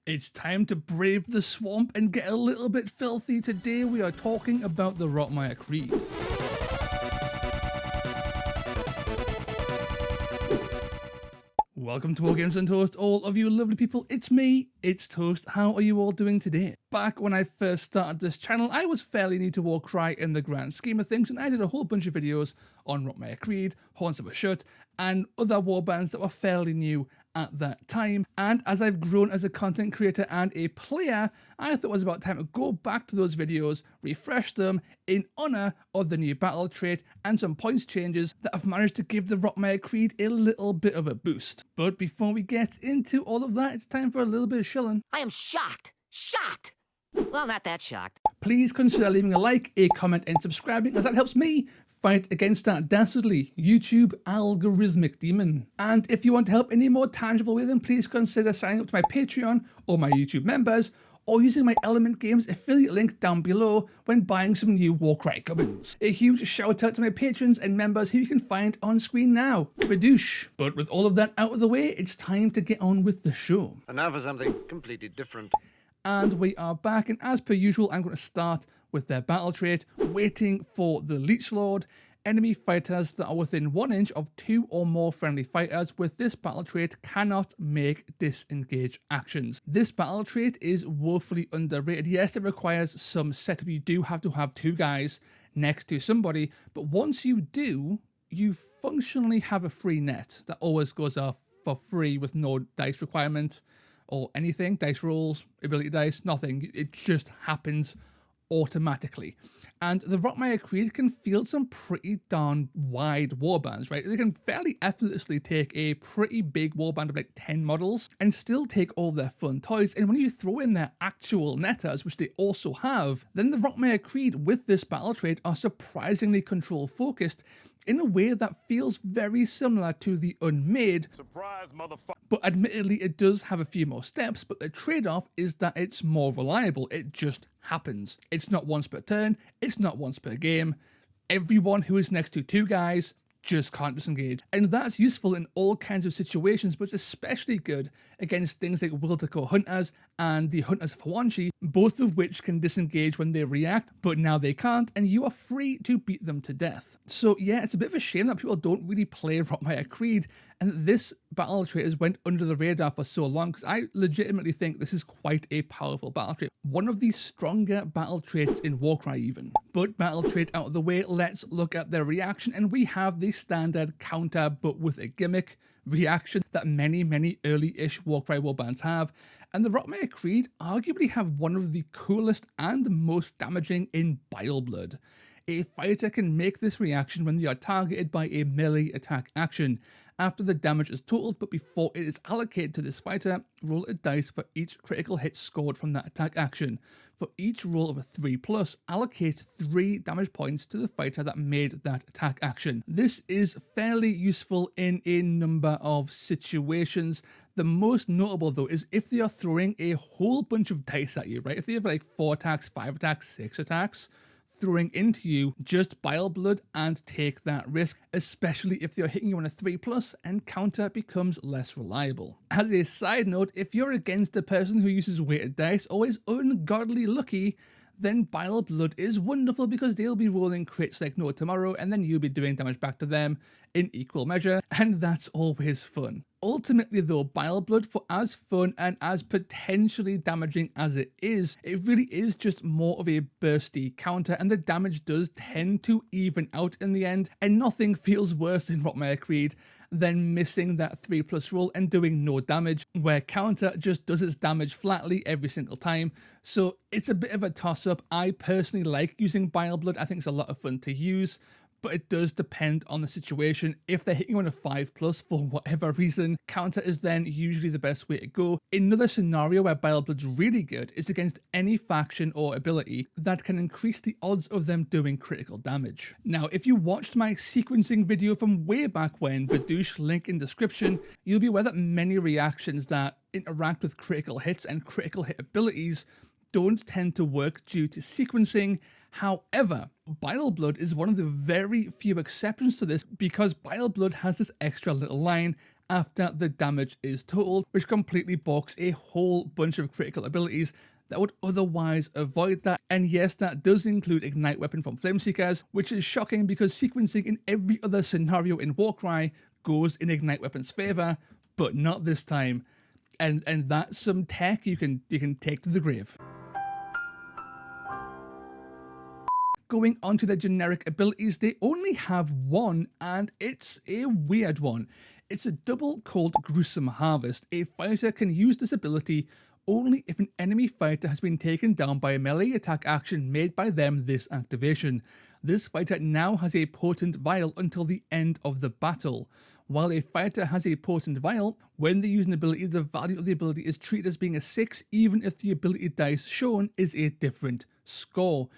It's time to brave the swamp and get a little bit filthy. Today we are talking about the Rotmire Creed. Welcome to All Games and Toast, all of you lovely people. It's me, it's Toast. How are you all doing today? Back when I first started this channel, I was fairly new to Warcry in the grand scheme of things, and I did a whole bunch of videos on Rotmire Creed, Horns of a Shut, and other warbands that were fairly new at that time. And as I've grown as a content creator and a player, I thought it was about time to go back to those videos, refresh them in honour of the new battle trait and some points changes that have managed to give the Rotmire Creed a little bit of a boost. But before we get into all of that, it's time for a little bit of shilling. I am shocked. Shocked. Well, not that shocked. Please consider leaving a like, a comment and subscribing, as that helps me fight against that dastardly YouTube algorithmic demon. And if you want to help in a more tangible way, then please consider signing up to my Patreon or my YouTube members, or using my Element Games affiliate link down below when buying some new Warcry gubbins. A huge shout out to my patrons and members who you can find on screen now. Badoosh. But with all of that out of the way, it's time to get on with the show. And now for something completely different. And we are back, and as per usual, I'm going to start with their battle trait, waiting for the Leech Lord. Enemy fighters that are within 1 inch of 2 or more friendly fighters with this battle trait cannot make disengage actions. This battle trait is woefully underrated. Yes, it requires some setup. You do have to have 2 guys next to somebody, but once you do, you functionally have a free net that always goes off for free with no dice requirement or anything, dice rolls, ability dice, nothing. It just happens automatically. And the Rotmire Creed can field some pretty darn wide warbands, right? They can fairly effortlessly take a pretty big warband of like 10 models and still take all their fun toys. And when you throw in their actual netters, which they also have, then the Rotmire Creed with this battle trait are surprisingly control focused in a way that feels very similar to the Unmade. Surprise, motherfucker. But admittedly, it does have a few more steps, but the trade-off is that it's more reliable. It just happens. It's not once per turn, it's not once per game. Everyone who is next to 2 guys just can't disengage. And that's useful in all kinds of situations, but it's especially good against things like Wiltaco Hunters and the Hunters of Hawanshi, both of which can disengage when they react, but now they can't, and you are free to beat them to death. So yeah, it's a bit of a shame that people don't really play Rotmire Creed, and this battle trait has went under the radar for so long, because I legitimately think this is quite a powerful battle trait. One of the stronger battle traits in Warcry even. But battle trait out of the way, let's look at their reaction, and we have the standard counter but with a gimmick reaction that many early-ish Warcry warbands have, and the Rotmire Creed arguably have one of the coolest and most damaging in Bile Blood. A fighter can make this reaction when they are targeted by a melee attack action. After the damage is totaled, but before it is allocated to this fighter, roll a dice for each critical hit scored from that attack action. For each roll of a 3+, allocate 3 damage points to the fighter that made that attack action. This is fairly useful in a number of situations. The most notable though is if they are throwing a whole bunch of dice at you, right? If they have like 4 attacks, 5 attacks, 6 attacks, throwing into you, just Bile Blood and take that risk, especially if they're hitting you on a 3+ and counter becomes less reliable. As a side note, if you're against a person who uses weighted dice or is ungodly lucky, then Bile Blood is wonderful because they'll be rolling crits like no tomorrow, and then you'll be doing damage back to them in equal measure, and that's always fun. Ultimately though, Bile Blood, for as fun and as potentially damaging as it really is just more of a bursty counter, and the damage does tend to even out in the end, and nothing feels worse in Rotmire Creed than missing that 3+ roll and doing no damage, where counter just does its damage flatly every single time. So it's a bit of a toss-up. I personally like using Bile Blood. I think it's a lot of fun to use, but it does depend on the situation. If they're hitting you on a 5+ for whatever reason, counter is then usually the best way to go. Another scenario where Bile Blood's really good is against any faction or ability that can increase the odds of them doing critical damage. Now, if you watched my sequencing video from way back when, Badoosh, link in description, you'll be aware that many reactions that interact with critical hits and critical hit abilities don't tend to work due to sequencing. However, Bile Blood is one of the very few exceptions to this, because Bile Blood has this extra little line after the damage is totaled, which completely balks a whole bunch of critical abilities that would otherwise avoid that. And yes, that does include Ignite Weapon from Flameseekers, which is shocking because sequencing in every other scenario in Warcry goes in Ignite Weapon's favour, but not this time. And that's some tech you can take to the grave. Going on to their generic abilities, they only have one, and it's a weird one. It's a double called Gruesome Harvest. A fighter can use this ability only if an enemy fighter has been taken down by a melee attack action made by them this activation. This fighter now has a potent vial until the end of the battle. While a fighter has a potent vial, when they use an ability, the value of the ability is treated as being a 6, even if the ability dice shown is a different score.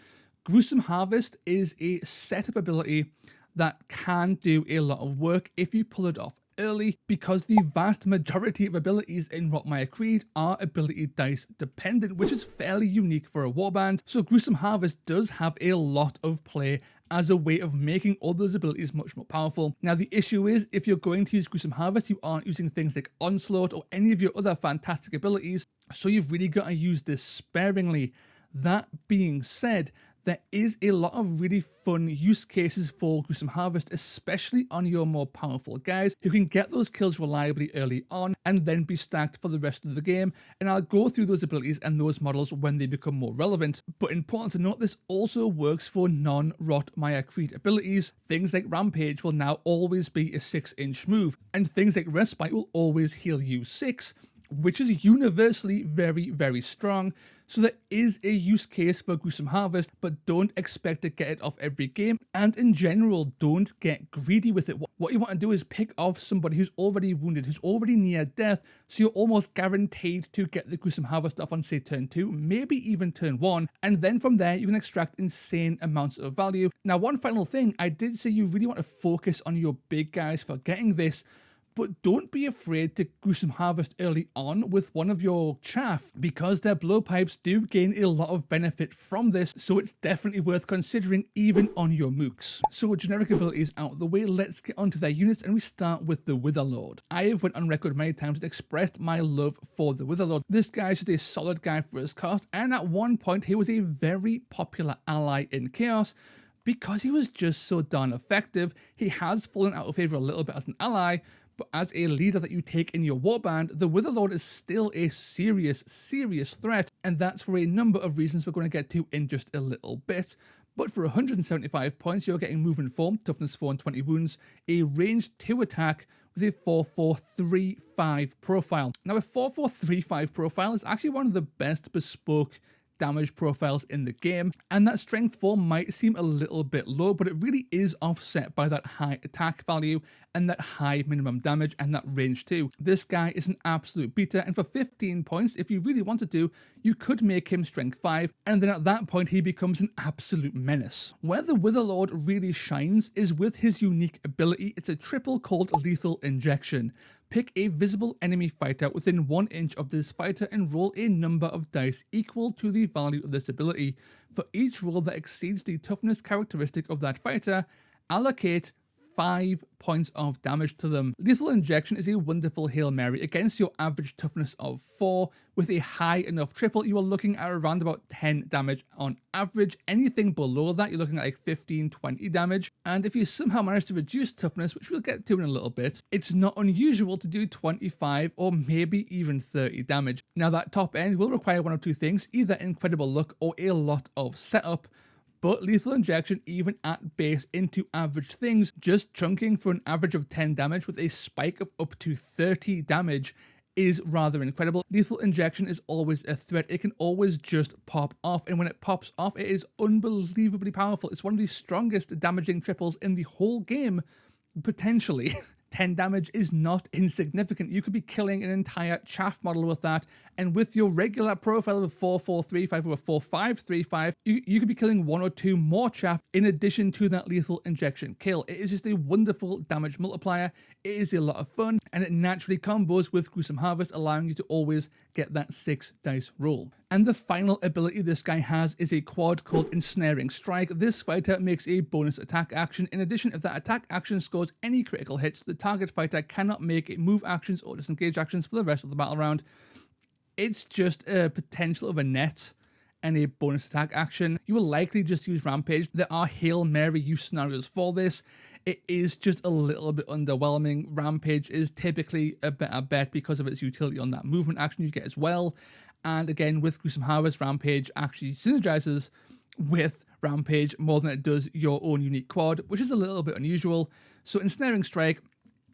Gruesome Harvest is a setup ability that can do a lot of work if you pull it off early, because the vast majority of abilities in Rotmire Creed are ability dice dependent, which is fairly unique for a warband. So Gruesome Harvest does have a lot of play as a way of making all those abilities much more powerful. Now the issue is, if you're going to use Gruesome Harvest, you aren't using things like Onslaught or any of your other fantastic abilities, so you've really got to use this sparingly. That being said, there is a lot of really fun use cases for Gruesome Harvest, especially on your more powerful guys who can get those kills reliably early on and then be stacked for the rest of the game. And I'll go through those abilities and those models when they become more relevant. But important to note, this also works for non-Rotmire Creed abilities. Things like Rampage will now always be a 6-inch move, and things like Respite will always heal you 6, which is universally very, very strong. So there is a use case for Gruesome Harvest, but don't expect to get it off every game. And in general, don't get greedy with it. What you want to do is pick off somebody who's already wounded, who's already near death, so you're almost guaranteed to get the Gruesome Harvest off on, say, turn 2, maybe even turn 1, and then from there you can extract insane amounts of value. Now, one final thing, I did say you really want to focus on your big guys for getting this, but don't be afraid to Gruesome Harvest early on with one of your chaff, because their blowpipes do gain a lot of benefit from this, so it's definitely worth considering even on your mooks. So generic abilities out of the way, let's get onto their units, and we start with the Witherlord. I have went on record many times and expressed my love for the Witherlord. This guy is just a solid guy for his cost, and at one point he was a very popular ally in Chaos, because he was just so darn effective. He has fallen out of favor a little bit as an ally, but as a leader that you take in your warband, the Witherlord is still a serious threat, and that's for a number of reasons we're going to get to in just a little bit. But for 175 points, you're getting Movement 4, Toughness 4 and 20 wounds, a ranged 2 attack with a 4-4-3-5 profile. Now a 4-4-3-5 profile is actually one of the best bespoke damage profiles in the game, and that strength 4 might seem a little bit low, but it really is offset by that high attack value and that high minimum damage and that range 2. This guy is an absolute beater, and for 15 points, if you really wanted to, you could make him strength 5, and then at that point he becomes an absolute menace. Where the Witherlord really shines is with his unique ability. It's a triple called Lethal Injection. Pick a visible enemy fighter within 1 inch of this fighter and roll a number of dice equal to the value of this ability. For each roll that exceeds the toughness characteristic of that fighter, allocate 5 points of damage to them. Lethal Injection is a wonderful Hail Mary against your average toughness of 4. With a high enough triple, you are looking at around about 10 damage on average. Anything below that, you're looking at like 15-20 damage. And if you somehow manage to reduce toughness, which we'll get to in a little bit, it's not unusual to do 25 or maybe even 30 damage. Now that top end will require one of two things, either incredible luck or a lot of setup. But Lethal Injection, even at base into average things, just chunking for an average of 10 damage with a spike of up to 30 damage is rather incredible. Lethal Injection is always a threat. It can always just pop off, and when it pops off, it is unbelievably powerful. It's one of the strongest damaging triples in the whole game, potentially. 10 damage is not insignificant. You could be killing an entire chaff model with that, and with your regular profile of a 4-4-3-5 or a 4-5-3-5, you could be killing 1 or 2 more chaff in addition to that Lethal Injection kill. It is just a wonderful damage multiplier. It is a lot of fun, and it naturally combos with Gruesome Harvest, allowing you to always get that 6 dice roll. And the final ability this guy has is a quad called Ensnaring Strike. This fighter makes a bonus attack action. In addition, if that attack action scores any critical hits, the target fighter cannot make move actions or disengage actions for the rest of the battle round. It's just a potential of a net and a bonus attack action. You will likely just use Rampage. There are Hail Mary use scenarios for this. It is just a little bit underwhelming. Rampage is typically a better bet because of its utility on that movement action you get as well. And again, with Gruesome Harvest, Rampage actually synergizes with Rampage more than it does your own unique quad, which is a little bit unusual. So Ensnaring Strike,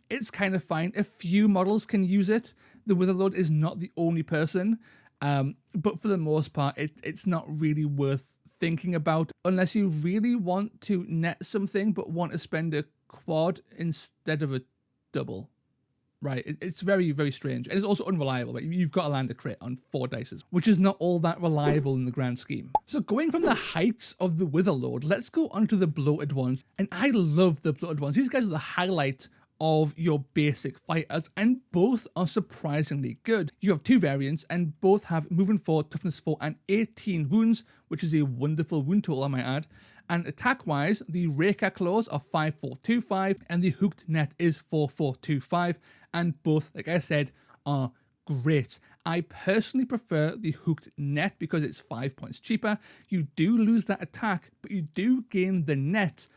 it's kind of fine. A few models can use it. The Witherlord is not the only person. But for the most part, it's not really worth thinking about unless you really want to net something but want to spend a quad instead of a double. Right, it's very, very strange. And it's also unreliable. Right? You've got to land a crit on 4 dices, which is not all that reliable in the grand scheme. So going from the heights of the Witherlord, let's go onto the bloated ones. And I love the bloated ones. These guys are the highlight of your basic fighters, and both are surprisingly good. You have 2 variants, and both have movement 4, toughness 4, and 18 wounds, which is a wonderful wound total, I might add. And attack-wise, the Raker Claws are 5425, and the Hooked Net is 4425, and both, like I said, are great. I personally prefer the Hooked Net because it's 5 points cheaper. You do lose that attack, but you do gain the net.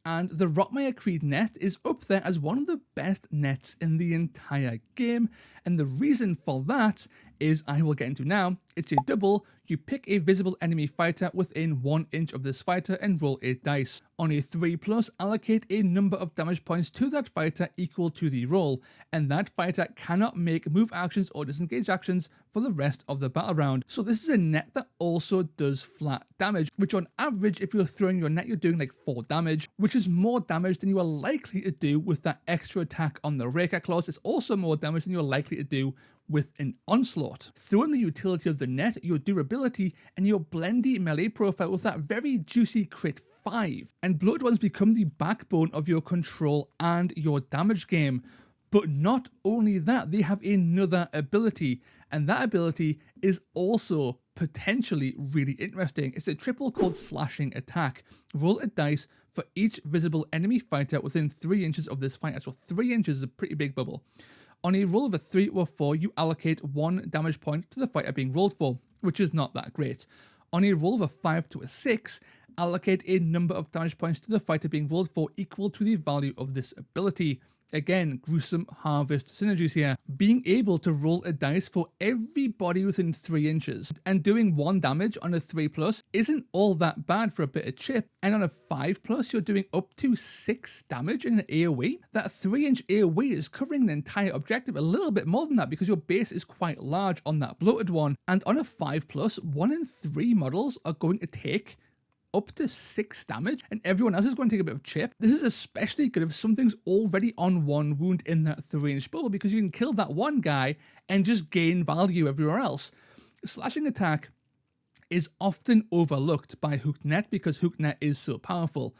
And the Rotmire Creed net is up there as one of the best nets in the entire game. And the reason for that is, I will get into now, it's a double. You pick a visible enemy fighter within 1 inch of this fighter and roll a dice. On a 3+, allocate a number of damage points to that fighter equal to the roll, and that fighter cannot make move actions or disengage actions for the rest of the battle round. So this is a net that also does flat damage, which on average, if you're throwing your net, you're doing like 4 damage, which is more damage than you are likely to do with that extra attack on the Raker Claws. It's also more damage than you're likely to do with an Onslaught. Throw in the utility of the net, your durability, and your blendy melee profile with that very juicy crit 5. And bloated ones become the backbone of your control and your damage game. But not only that, they have another ability, and that ability is also potentially really interesting. It's a triple called Slashing Attack. Roll a dice for each visible enemy fighter within 3 inches of this fighter. So 3 inches is a pretty big bubble. On a roll of a 3 or 4, you allocate 1 damage point to the fighter being rolled for, which is not that great. On a roll of a 5 to a 6, allocate a number of damage points to the fighter being rolled for equal to the value of this ability. Again, Gruesome Harvest synergies here. Being able to roll a dice for everybody within 3 inches and doing 1 damage on a 3+ isn't all that bad for a bit of chip. And on a 5+, you're doing up to 6 damage in an AoE. That 3-inch AoE is covering the entire objective, a little bit more than that because your base is quite large on that bloated one. And on a 5+, 1 in 3 models are going to take up to 6 damage, and everyone else is going to take a bit of chip. This is especially good if something's already on 1 wound in that 3-inch bubble, because you can kill that one guy and just gain value everywhere else. Slashing Attack is often overlooked by Hooked Net because Hooked Net is so powerful,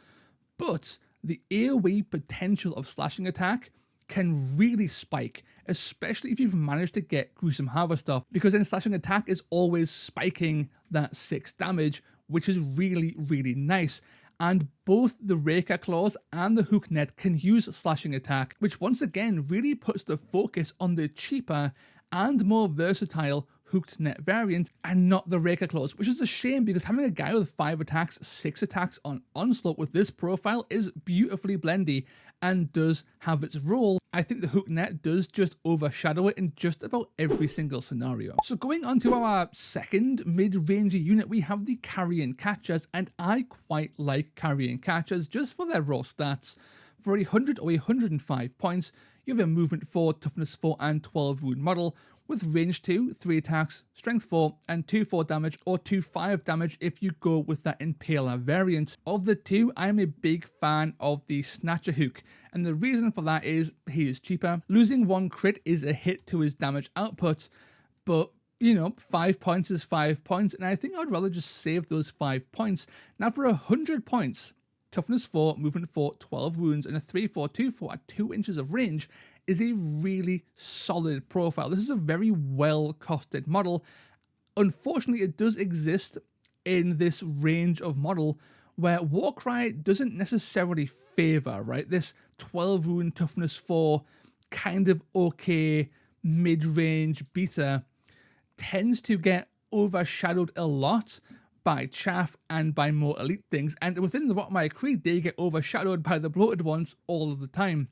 but the AoE potential of Slashing Attack can really spike, especially if you've managed to get Gruesome Harvest off, because then Slashing Attack is always spiking that 6 damage, which is really, really nice. And both the Raker Claws and the Hooked Net can use Slashing Attack, which once again really puts the focus on the cheaper and more versatile Hooked Net variant and not the Raker Claws, which is a shame because having a guy with 5 attacks, 6 attacks on Onslaught with this profile is beautifully blendy and does have its role. I think the Hooked Net does just overshadow it in just about every single scenario. So going on to our second mid-rangey unit, we have the Carrion Catchers, and I quite like Carrion Catchers just for their raw stats. For 100 or 105 points, you have a movement 4, toughness 4, and 12 wound model, with range 2, 3 attacks, strength 4, and 2/4 damage, or 2/5 damage if you go with that Impaler variant. Of the two, I am a big fan of the Snatcher Hook, and the reason for that is he is cheaper. Losing 1 crit is a hit to his damage output, but you know, 5 points is 5 points, and I think I'd rather just save those 5 points. Now for 100 points, toughness 4, movement 4, 12 wounds, and a 3/4, 2/4 at 2 inches of range is a really solid profile. This is a very well costed model. Unfortunately, it does exist in this range of model where Warcry doesn't necessarily favour, right? This 12 rune toughness 4 kind of okay mid-range beta tends to get overshadowed a lot by chaff and by more elite things, and within the Rotmire Creed they get overshadowed by the bloated ones all of the time.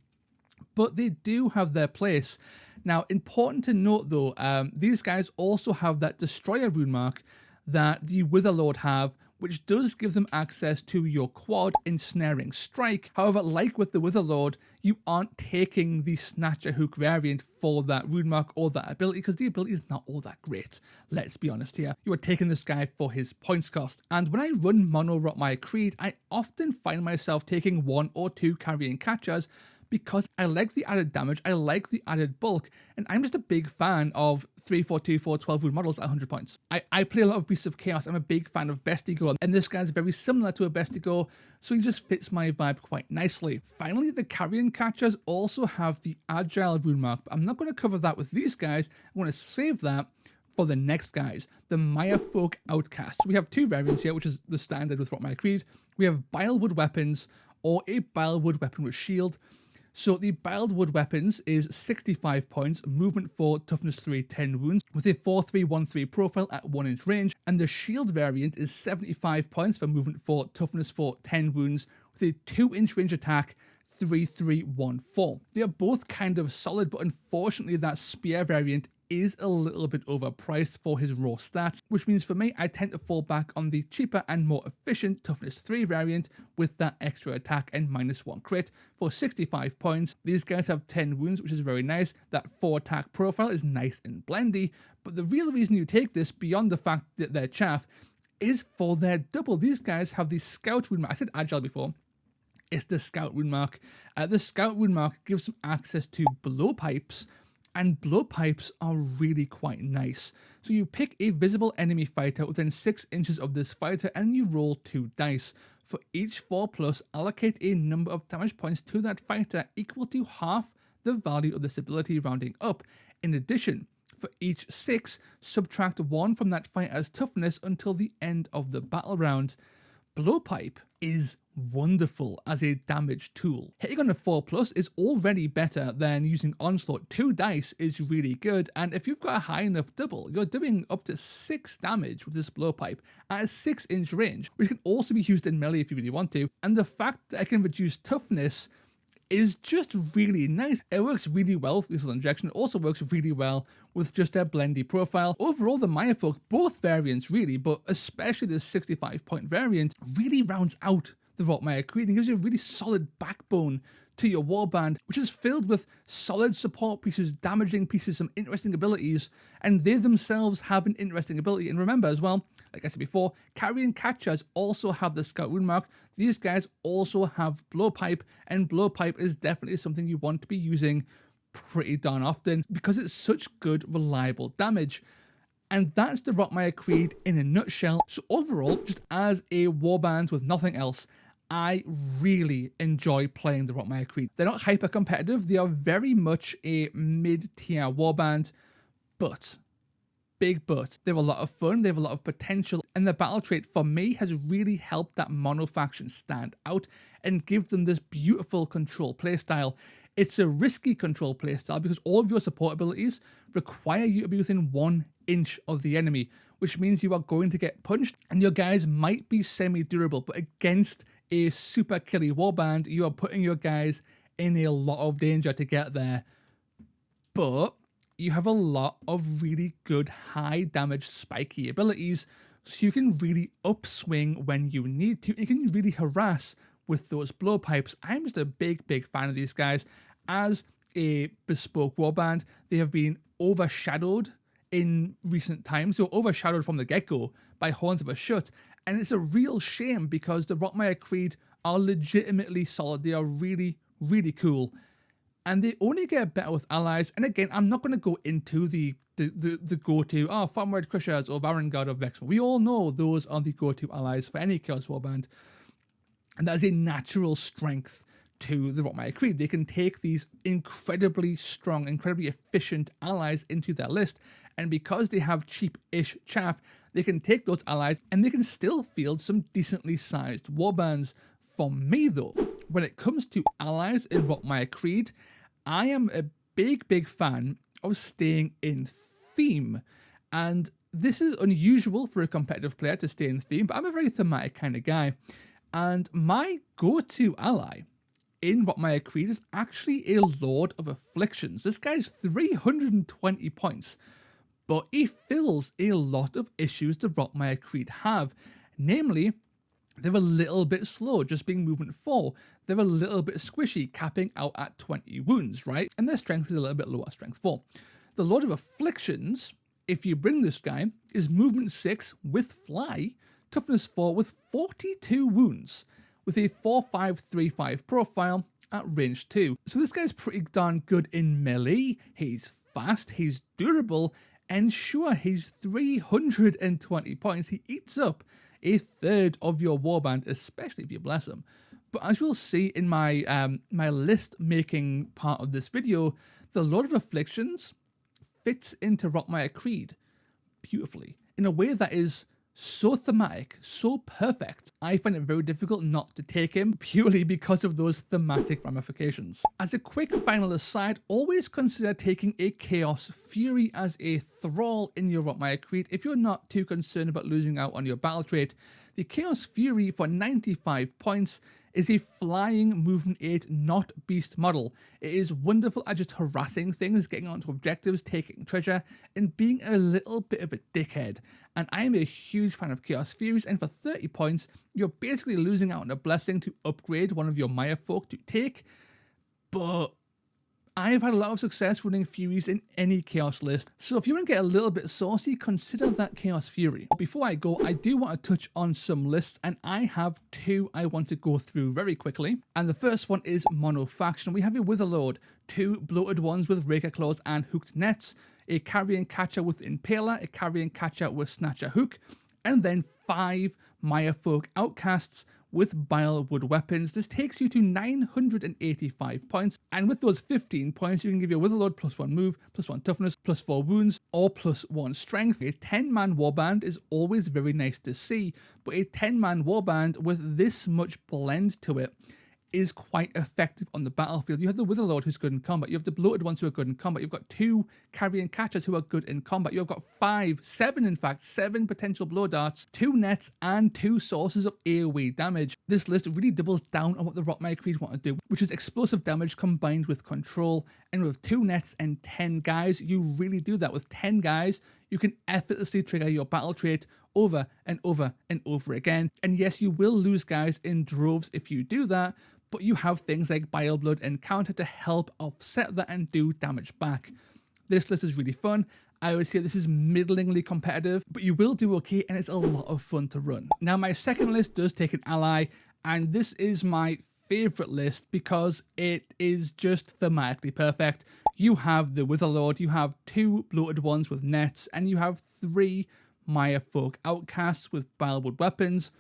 But they do have their place. Now, important to note though, these guys also have that Destroyer rune mark that the Witherlord have, which does give them access to your quad ensnaring strike. However, like with the Witherlord, you aren't taking the Snatcher Hook variant for that rune mark or that ability, because the ability is not all that great. Let's be honest here. You are taking this guy for his points cost. And when I run mono Rotmire Creed, I often find myself taking 1 or 2 carrying catchers, because I like the added damage, I like the added bulk, and I'm just a big fan of 3, 4, 2, 4, 12 rune models at 100 points. I play a lot of Beasts of Chaos, I'm a big fan of Bestigo, and this guy's very similar to a Bestigo, so he just fits my vibe quite nicely. Finally, the carrion catchers also have the Agile rune mark, but I'm not going to cover that with these guys. I'm going to save that for the next guys, the Mirefolk Outcasts. We have 2 variants here, which is the standard with Rotmire Creed. We have Bilewood weapons, or a Bilewood weapon with shield. So the Bilewood weapons is 65 points, movement 4, toughness 3, 10 wounds, with a 4-3-1-3 profile at 1 inch range, and the shield variant is 75 points for movement 4, toughness 4, 10 wounds, with a 2 inch range attack, 3-3-1-4. They are both kind of solid, but unfortunately that spear variant is a little bit overpriced for his raw stats, which means for me I tend to fall back on the cheaper and more efficient toughness 3 variant with that extra attack and -1 crit for 65 points. These guys have 10 wounds, which is very nice. That 4 attack profile is nice and blendy, but the real reason you take this, beyond the fact that they're chaff, is for their double. These guys have the Scout rune mark. I said Agile before. It's the Scout rune mark. The Scout rune mark gives them access to blowpipes, and blowpipes are really quite nice. So you pick a visible enemy fighter within 6 inches of this fighter and you roll 2 dice. For each 4+, allocate a number of damage points to that fighter equal to half the value of this ability, rounding up. In addition, for each 6, subtract 1 from that fighter's toughness until the end of the battle round. Blowpipe is wonderful as a damage tool. Hitting on a 4+ is already better than using Onslaught. 2 dice is really good, and if you've got a high enough double, you're doing up to 6 damage with this blowpipe at a 6 inch range, which can also be used in melee if you really want to, and the fact that I can reduce toughness is just really nice. It works really well with lethal injection. It also works really well with just a blendy profile. Overall, the Mirefolk, both variants really, but especially the 65 point variant, really rounds out the Rotmire Creed and gives you a really solid backbone to your warband, which is filled with solid support pieces, damaging pieces, some interesting abilities, and they themselves have an interesting ability. And remember as well, like I said before, carrion catchers also have the Scout rune mark. These guys also have blowpipe, and blowpipe is definitely something you want to be using pretty darn often because it's such good, reliable damage. And that's the Rotmire Creed in a nutshell. So overall, just as a warband with nothing else, I really enjoy playing the Rotmire Creed. They're not hyper competitive, they are very much a mid-tier warband, but, big but, they're a lot of fun, they have a lot of potential, and the battle trait for me has really helped that mono faction stand out and give them this beautiful control playstyle. It's a risky control playstyle because all of your support abilities require you to be within 1 inch of the enemy, which means you are going to get punched and your guys might be semi-durable, but against a super killy warband, you are putting your guys in a lot of danger to get there. But you have a lot of really good high damage spiky abilities, so you can really upswing when you need to. You can really harass with those blowpipes. I'm just a big fan of these guys. As a bespoke warband, they have been overshadowed in recent times. They were overshadowed from the get-go by Horns of a Shut, and it's a real shame because the Rotmire Creed are legitimately solid. They are really cool, and they only get better with allies. And again, I'm not going to go into the go-to, Farmward Crushers or Varangard or Vex. We all know those are the go-to allies for any Chaos Warband, and that is a natural strength to the Rotmire Creed. They can take these incredibly strong, incredibly efficient allies into their list, and because they have cheap-ish chaff, they can take those allies and they can still field some decently sized warbands. For me though, when it comes to allies in Rotmire Creed, I am a big fan of staying in theme, and this is unusual for a competitive player to stay in theme, but I'm a very thematic kind of guy, and my go-to ally in Rotmire Creed is actually a Lord of Afflictions. This guy's 320 points, but he fills a lot of issues the Rotmire Creed have, namely, they're a little bit slow, just being movement 4. They're a little bit squishy, capping out at 20 wounds, right? And their strength is a little bit lower, strength 4. The Lord of Afflictions, if you bring this guy, is movement 6 with fly, toughness 4 with 42 wounds, with a 4-5-3-5 profile at range 2. So this guy's pretty darn good in melee, he's fast, he's durable, and sure, he's 320 points. He eats up a third of your warband, especially if you bless him. But as we'll see in my my list making part of this video, the Lord of Afflictions fits into Rotmire Creed beautifully in a way that is so thematic, so perfect. I find it very difficult not to take him purely because of those thematic ramifications. As a quick final aside, always consider taking a Chaos Fury as a thrall in your Rotmire Creed if you're not too concerned about losing out on your battle trait. The Chaos Fury for 95 points is a flying movement 8 not beast model. It is wonderful at just harassing things, getting onto objectives, taking treasure, and being a little bit of a dickhead. And I am a huge fan of Chaos Furies, and for 30 points, you're basically losing out on a blessing to upgrade one of your Maya folk to take, but I've had a lot of success running Furies in any Chaos list, so if you want to get a little bit saucy, consider that Chaos Fury. Before I go, I do want to touch on some lists, and I have two I want to go through very quickly. And the first one is Mono Faction. We have a Witherlord, 2 bloated ones with Raker Claws and Hooked Nets, a Carrion Catcher with Impaler, a Carrion Catcher with Snatcher Hook, and then 5 Maya Folk Outcasts with Bilewood weapons. This takes you to 985 points, and with those 15 points you can give your Witherlord +1 move, +1 toughness, +4 wounds, or +1 strength. A 10-man warband is always very nice to see, but a 10-man warband with this much blend to it is quite effective on the battlefield. You have the Witherlord who's good in combat, you have the bloated ones who are good in combat, you've got 2 Carrion Catchers who are good in combat, you've got 7 potential blow darts, 2 nets, and 2 sources of AoE damage. This list really doubles down on what the Rotmire Creed want to do, which is explosive damage combined with control, and with 2 nets and 10 guys, you really do that. With 10 guys, you can effortlessly trigger your battle trait over and over and over again. And yes, you will lose guys in droves if you do that, but you have things like Bileblood and Counter to help offset that and do damage back. This list is really fun. I would say this is middlingly competitive, but you will do okay, and it's a lot of fun to run. Now, my second list does take an ally, and this is my favorite list because it is just thematically perfect. You have the Witherlord, you have 2 bloated ones with nets, and you have 3 Maya Folk Outcasts with Bilewood weapons,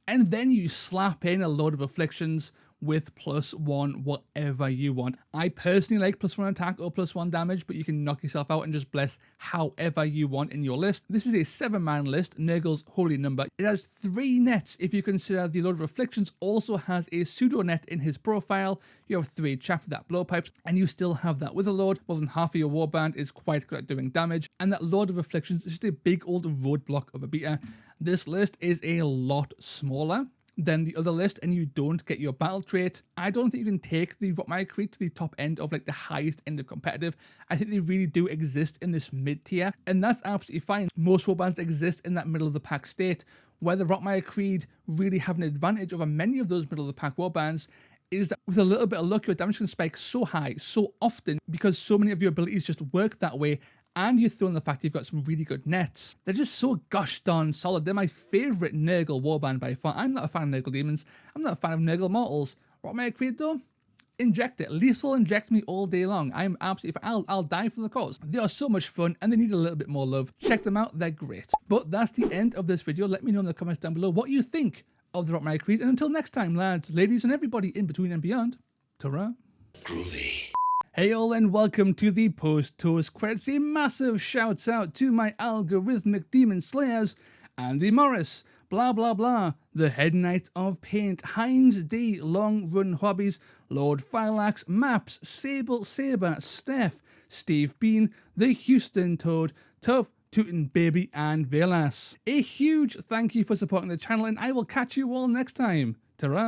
and then you slap in a Lord of Afflictions with +1 whatever you want. I personally like +1 attack or +1 damage, but you can knock yourself out and just bless however you want in your list. This is a 7-man list, Nurgle's holy number. It has 3 nets if you consider the Lord of Afflictions also has a pseudo net in his profile. You have 3 chaff with that blowpipes, and you still have that Witherlord. More than half of your warband is quite good at doing damage, and that Lord of Afflictions is just a big old roadblock of a beta. This list is a lot smaller than the other list, and you don't get your battle trait. I don't think you can take the Rotmire Creed to the top end of like the highest end of competitive. I think they really do exist in this mid tier, and that's absolutely fine. Most warbands exist in that middle of the pack state. Where the Rotmire Creed really have an advantage over many of those middle of the pack warbands is that with a little bit of luck, your damage can spike so high, so often, because so many of your abilities just work that way. And you throw in the fact you've got some really good nets. They're just so gosh darn solid. They're my favourite Nurgle warband by far. I'm not a fan of Nurgle demons. I'm not a fan of Nurgle mortals. Rotmire Creed though, inject it. Lethal inject me all day long. I'm absolutely fine. I'll die for the cause. They are so much fun and they need a little bit more love. Check them out. They're great. But that's the end of this video. Let me know in the comments down below what you think of the Rotmire Creed. And until next time, lads, ladies, and everybody in between and beyond, Ta-ra. Groovy. Hey all and welcome to the post-toast credits. A massive shout out to my algorithmic demon slayers, Andy Morris, blah blah blah, the Head Knight of Paint, Heinz D, Long Run Hobbies, Lord Phylax, Maps, Sable Saber, Steph, Steve Bean, the Houston Toad, Tough Tootin' Baby and Velas. A huge thank you for supporting the channel and I will catch you all next time. Ta-ra.